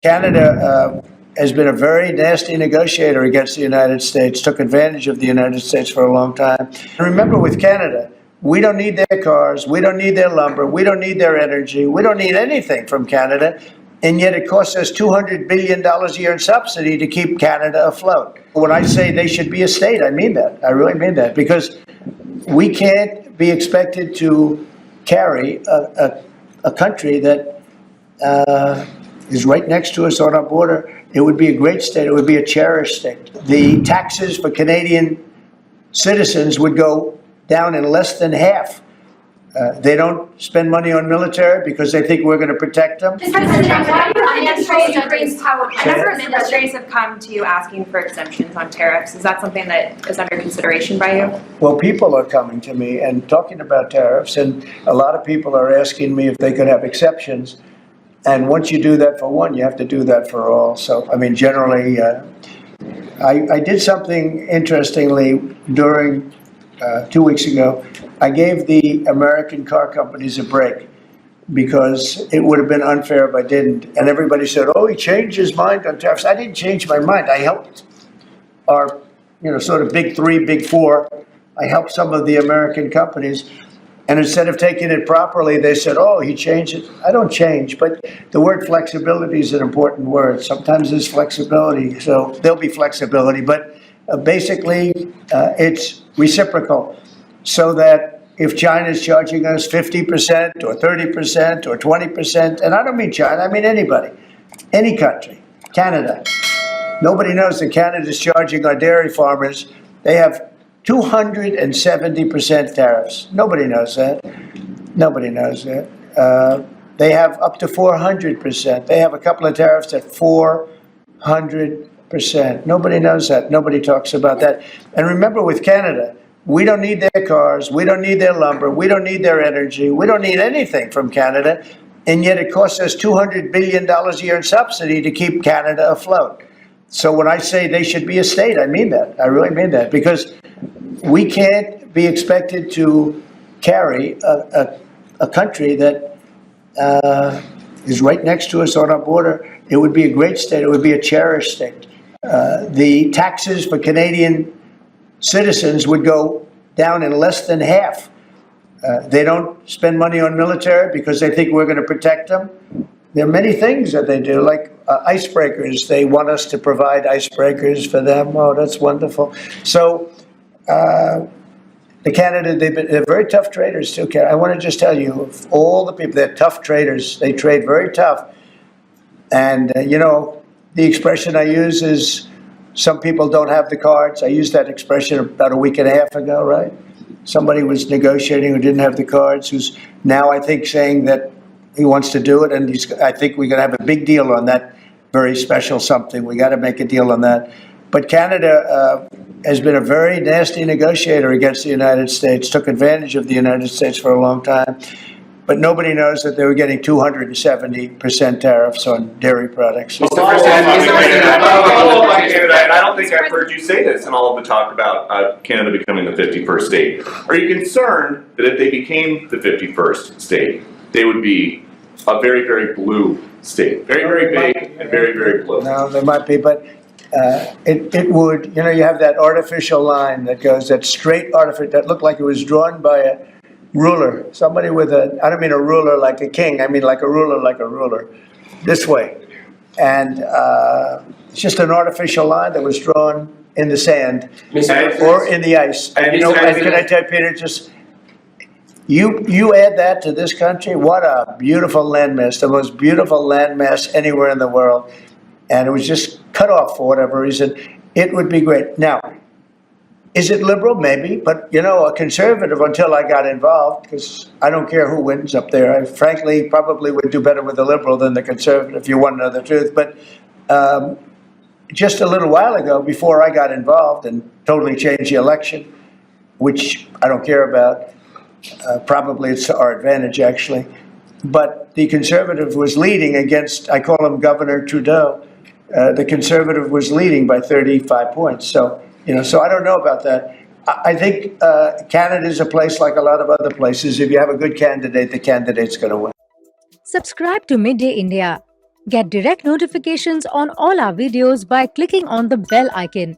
Canada has been a very nasty negotiator against the United States, took advantage of the United States for a long time. And remember, with Canada, we don't need their cars, we don't need their lumber, we don't need their energy, we don't need anything from Canada, and yet it costs us $200 billion a year in subsidy to keep Canada afloat. When I say they should be a state, I mean that. I really mean that, because we can't be expected to carry a country that is right next to us on our border. It would be a great state. It would be a cherished state. The taxes for Canadian citizens would go down in less than half. They don't spend money on military because they think we're going to protect them. A number of industries have come to you asking for exemptions on tariffs. Is that something that is under consideration by you? Well, people are coming to me and talking about tariffs, and a lot of people are asking me if they could have exceptions. And once you do that for one, you have to do that for all. So, I mean, generally, I did something interestingly during 2 weeks ago. I gave the American car companies a break because it would have been unfair if I didn't. And everybody said, oh, he changed his mind on tariffs. I didn't change my mind. I helped our, sort of big three, big four. I helped some of the American companies. And instead of taking it properly, they said, oh, he changed it. I don't change, but the word flexibility is an important word. Sometimes there's flexibility, so there'll be flexibility. But basically, it's reciprocal, so that if China is charging us 50% or 30% or 20%, and I don't mean China, I mean anybody, any country, Canada. Nobody knows that Canada is charging our dairy farmers. They have 270% tariffs. Nobody knows that. Nobody knows that. They have up to 400%. They have a couple of tariffs at 400%. Nobody knows that. Nobody talks about that. And remember, with Canada, we don't need their cars, we don't need their lumber, we don't need their energy, we don't need anything from Canada, and yet it costs us $200 billion a year in subsidy to keep Canada afloat. So when I say they should be a state, I mean that. I really mean that, because we can't be expected to carry a country that is right next to us on our border. It would be a great state. It would be a cherished state. The taxes for Canadian citizens would go down in less than half. They don't spend money on military because they think we're going to protect them. There are many things that they do, like icebreakers. They want us to provide icebreakers for them. Oh, that's wonderful. So the Canada, they're very tough traders too. I want to just tell you, of all the people, they're tough traders. They trade very tough. And, the expression I use is, some people don't have the cards. I used that expression about a week and a half ago, right? Somebody was negotiating who didn't have the cards, who's now, I think, saying that he wants to do it, and I think we're going to have a big deal on that, very special something. We got to make a deal on that. But Canada has been a very nasty negotiator against the United States, took advantage of the United States for a long time. But nobody knows that they were getting 270% tariffs on dairy products. Mr. President, I don't think I've heard you say this in all of the talk about Canada becoming the 51st state. Are you concerned that if they became the 51st state, they would be a very, very blue state? Very, very big and very, very blue. No, there might be, but it would, you have that artificial line that goes, that straight artificial, that looked like it was drawn by a ruler. Somebody with I don't mean a ruler like a king, I mean like a ruler, this way. And it's just an artificial line that was drawn in the sand or in the ice. And, and can I tell you, Peter, just, you add that to this country, what a beautiful landmass, the most beautiful landmass anywhere in the world. And it was just cut off for whatever reason. It would be great. Now, is it liberal? Maybe. But, a conservative, until I got involved, because I don't care who wins up there. I frankly probably would do better with the liberal than the conservative, if you want to know the truth. But just a little while ago, before I got involved and totally changed the election, which I don't care about, probably it's to our advantage, actually. But the conservative was leading against, I call him Governor Trudeau. The conservative was leading by 35 points. So, so I don't know about that. I think Canada is a place like a lot of other places. If you have a good candidate, the candidate's going to win. Subscribe to Midday India. Get direct notifications on all our videos by clicking on the bell icon.